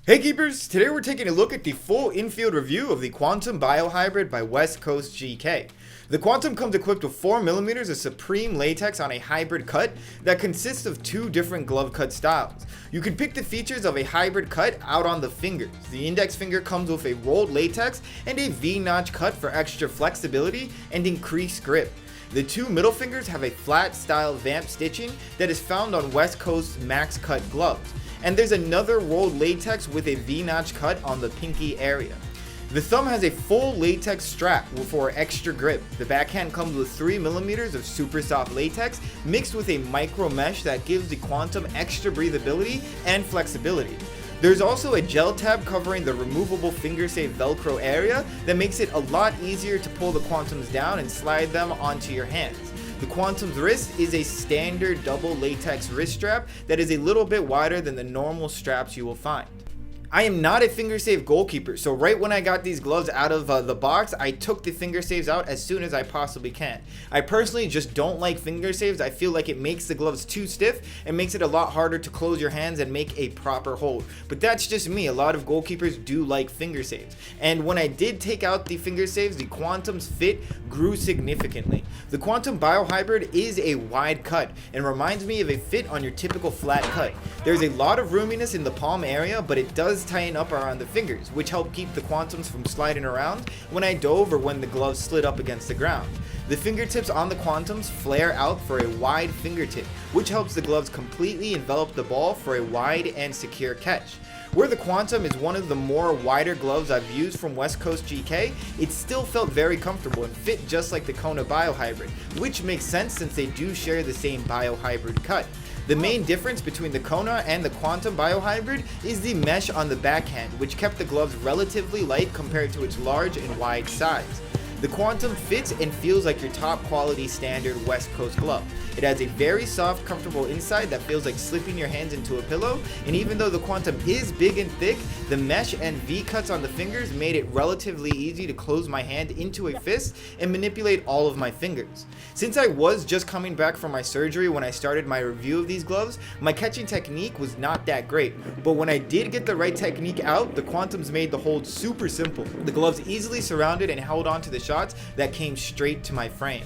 Hey Keepers! Today we're taking a look at the full infield review of the Quantum Biohybrid by West Coast GK. The Quantum comes equipped with 4mm of Supreme latex on a hybrid cut that consists of two different glove cut styles. You can pick the features of a hybrid cut out on the fingers. The index finger comes with a rolled latex and a V-notch cut for extra flexibility and increased grip. The two middle fingers have a flat style vamp stitching that is found on West Coast max cut gloves. And there's another rolled latex with a V-notch cut on the pinky area. The thumb has a full latex strap for extra grip. The backhand comes with 3mm of super soft latex mixed with a micro mesh that gives the Quantum extra breathability and flexibility. There's also a gel tab covering the removable fingersaves Velcro area that makes it a lot easier to pull the Quantums down and slide them onto your hands. The Quantum's wrist is a standard double latex wrist strap that is a little bit wider than the normal straps you will find. I am not a fingersave goalkeeper, so right when I got these gloves out of the box, I took the fingersaves out as soon as I possibly can. I personally just don't like fingersaves. I feel like it makes the gloves too stiff and makes it a lot harder to close your hands and make a proper hold. But that's just me. A lot of goalkeepers do like fingersaves. And when I did take out the fingersaves, the Quantum's fit grew significantly. The Quantum Biohybrid is a wide cut and reminds me of a fit on your typical flat cut. There's a lot of roominess in the palm area, but it does tighten up around the fingers, which help keep the Quantums from sliding around when I dove or when the gloves slid up against the ground. The fingertips on the Quantums flare out for a wide fingertip, which helps the gloves completely envelop the ball for a wide and secure catch. Where the Quantum is one of the more wider gloves I've used from West Coast GK, it still felt very comfortable and fit just like the Kona Biohybrid, which makes sense since they do share the same Biohybrid cut. The main difference between the Kona and the Quantum Biohybrid is the mesh on the backhand, which kept the gloves relatively light compared to its large and wide size. The Quantum fits and feels like your top quality standard West Coast glove. It has a very soft, comfortable inside that feels like slipping your hands into a pillow, and even though the Quantum is big and thick, the mesh and V-cuts on the fingers made it relatively easy to close my hand into a fist and manipulate all of my fingers. Since I was just coming back from my surgery when I started my review of these gloves, my catching technique was not that great, but when I did get the right technique out, the Quantums made the hold super simple. The gloves easily surrounded and held onto the shots that came straight to my frame.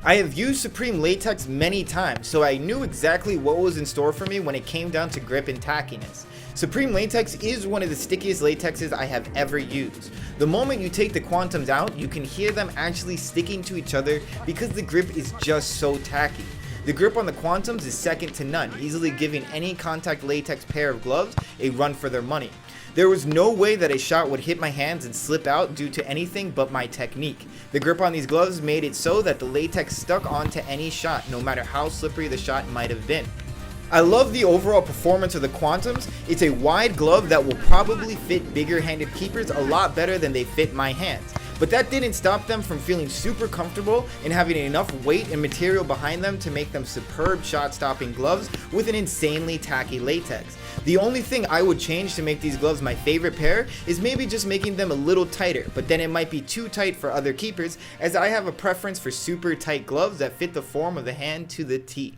I have used Supreme latex many times, so I knew exactly what was in store for me when it came down to grip and tackiness. Supreme latex is one of the stickiest latexes I have ever used. The moment you take the Quantums out, you can hear them actually sticking to each other because the grip is just so tacky. The grip on the Quantums is second to none, easily giving any contact latex pair of gloves a run for their money. There was no way that a shot would hit my hands and slip out due to anything but my technique. The grip on these gloves made it so that the latex stuck onto any shot, no matter how slippery the shot might have been. I love the overall performance of the Quantums. It's a wide glove that will probably fit bigger handed keepers a lot better than they fit my hands. But that didn't stop them from feeling super comfortable and having enough weight and material behind them to make them superb shot stopping gloves with an insanely tacky latex. The only thing I would change to make these gloves my favorite pair is maybe just making them a little tighter, but then it might be too tight for other keepers, as I have a preference for super tight gloves that fit the form of the hand to the T.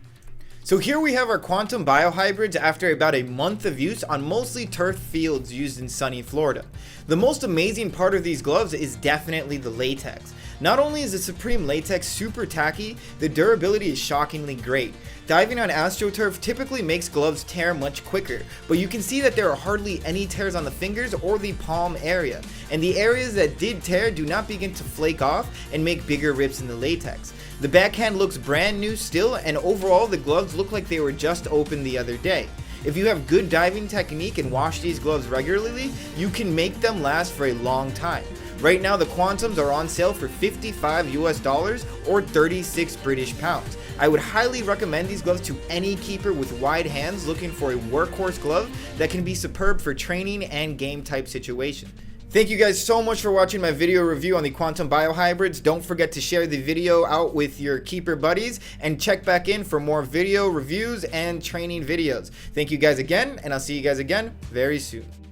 So here we have our Quantum Biohybrids after about a month of use on mostly turf fields used in sunny Florida. The most amazing part of these gloves is definitely the latex. Not only is the Supreme latex super tacky, the durability is shockingly great. Diving on AstroTurf typically makes gloves tear much quicker, but you can see that there are hardly any tears on the fingers or the palm area, and the areas that did tear do not begin to flake off and make bigger rips in the latex. The backhand looks brand new still, and overall the gloves look like they were just opened the other day. If you have good diving technique and wash these gloves regularly, you can make them last for a long time. Right now the Quantums are on sale for $55 US or 36 British pounds. I would highly recommend these gloves to any keeper with wide hands looking for a workhorse glove that can be superb for training and game type situations. Thank you guys so much for watching my video review on the Quantum Biohybrids. Don't forget to share the video out with your keeper buddies and check back in for more video reviews and training videos. Thank you guys again, and I'll see you guys again very soon.